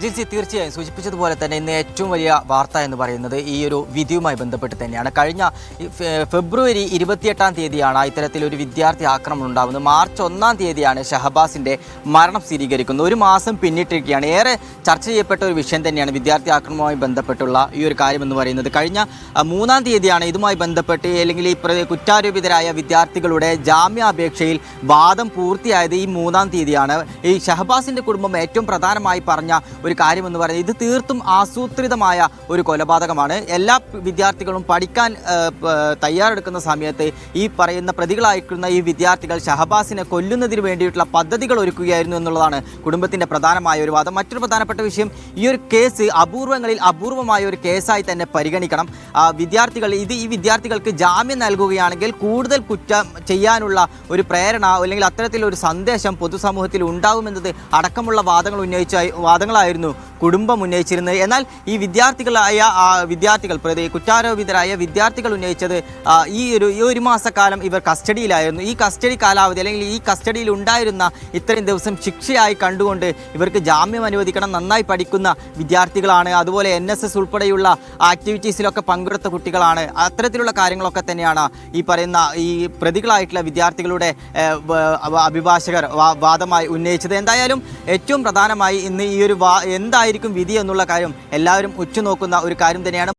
ജിൻസി, തീർച്ചയായും സൂചിപ്പിച്ചതുപോലെ തന്നെ ഇന്ന് ഏറ്റവും വലിയ വാർത്ത എന്ന് പറയുന്നത് ഈ ഒരു വിധിയുമായി ബന്ധപ്പെട്ട് തന്നെയാണ്. കഴിഞ്ഞ ഫെബ്രുവരി 28-ാം തീയതിയാണ് ഇത്തരത്തിലൊരു വിദ്യാർത്ഥി ആക്രമണം ഉണ്ടാകുന്നത്. മാർച്ച് 1-ാം തീയതിയാണ് ഷഹബാസിൻ്റെ മരണം സ്ഥിരീകരിക്കുന്നത്. ഒരു മാസം പിന്നിട്ടിരിക്കുകയാണ്. ഏറെ ചർച്ച ചെയ്യപ്പെട്ട ഒരു വിഷയം തന്നെയാണ് വിദ്യാർത്ഥി ആക്രമണവുമായി ബന്ധപ്പെട്ടുള്ള ഈ ഒരു കാര്യം എന്ന് പറയുന്നത്. കഴിഞ്ഞ 3-ാം തീയതിയാണ് ഇതുമായി ബന്ധപ്പെട്ട് അല്ലെങ്കിൽ ഈ കുറ്റാരോപിതരായ വിദ്യാർത്ഥികളുടെ ജാമ്യാപേക്ഷയിൽ വാദം പൂർത്തിയായത്. ഈ 3-ാം തീയതിയാണ്. ഈ ഷഹബാസിൻ്റെ കുടുംബം ഏറ്റവും പ്രധാനമായി പറഞ്ഞ ഒരു കാര്യമെന്ന് പറയുന്നത് ഇത് തീർത്തും ആസൂത്രിതമായ ഒരു കൊലപാതകമാണ്. എല്ലാ വിദ്യാർത്ഥികളും പഠിക്കാൻ തയ്യാറെടുക്കുന്ന സമയത്ത് ഈ പറയുന്ന പ്രതികളായിരിക്കുന്ന ഈ വിദ്യാർത്ഥികൾ ഷഹബാസിനെ കൊല്ലുന്നതിന് വേണ്ടിയിട്ടുള്ള പദ്ധതികൾ ഒരുക്കുകയായിരുന്നു എന്നുള്ളതാണ് കുടുംബത്തിൻ്റെ പ്രധാനമായ ഒരു വാദം. മറ്റൊരു പ്രധാനപ്പെട്ട വിഷയം, ഈ ഒരു കേസ് അപൂർവങ്ങളിൽ അപൂർവമായ ഒരു കേസായി തന്നെ പരിഗണിക്കണം. ഈ വിദ്യാർത്ഥികൾക്ക് ജാമ്യം നൽകുകയാണെങ്കിൽ കൂടുതൽ കുറ്റം ചെയ്യാനുള്ള ഒരു പ്രേരണ അല്ലെങ്കിൽ അത്തരത്തിലൊരു സന്ദേശം പൊതുസമൂഹത്തിൽ ഉണ്ടാകുമെന്നത് അടക്കമുള്ള വാദങ്ങളായിരുന്നു കുടുംബം ഉന്നയിച്ചിരുന്നത്. എന്നാൽ ഈ കുറ്റാരോപിതരായ വിദ്യാർത്ഥികൾ ഉന്നയിച്ചത് ഈ ഒരു മാസക്കാലം ഇവർ കസ്റ്റഡിയിലായിരുന്നു. ഈ കസ്റ്റഡി കാലാവധി അല്ലെങ്കിൽ ഈ കസ്റ്റഡിയിൽ ഉണ്ടായിരുന്ന ഇത്രയും ദിവസം ശിക്ഷയായി കണ്ടുകൊണ്ട് ഇവർക്ക് ജാമ്യം അനുവദിക്കണം. നന്നായി പഠിക്കുന്ന വിദ്യാർത്ഥികളാണ്, അതുപോലെ NSS ഉൾപ്പെടെയുള്ള ആക്ടിവിറ്റീസിലൊക്കെ പങ്കെടുത്ത കുട്ടികളാണ്. അത്തരത്തിലുള്ള കാര്യങ്ങളൊക്കെ തന്നെയാണ് ഈ പറയുന്ന ഈ പ്രതികളായിട്ടുള്ള വിദ്യാർത്ഥികളുടെ അഭിഭാഷകർ വാദമായി ഉന്നയിച്ചത്. എന്തായാലും ഏറ്റവും പ്രധാനമായി ഇന്ന് ഈ ഒരു എന്തായിരിക്കും വിധി എന്നുള്ള കാര്യം എല്ലാവരും ഉറ്റുനോക്കുന്ന ഒരു കാര്യം തന്നെയാണ്.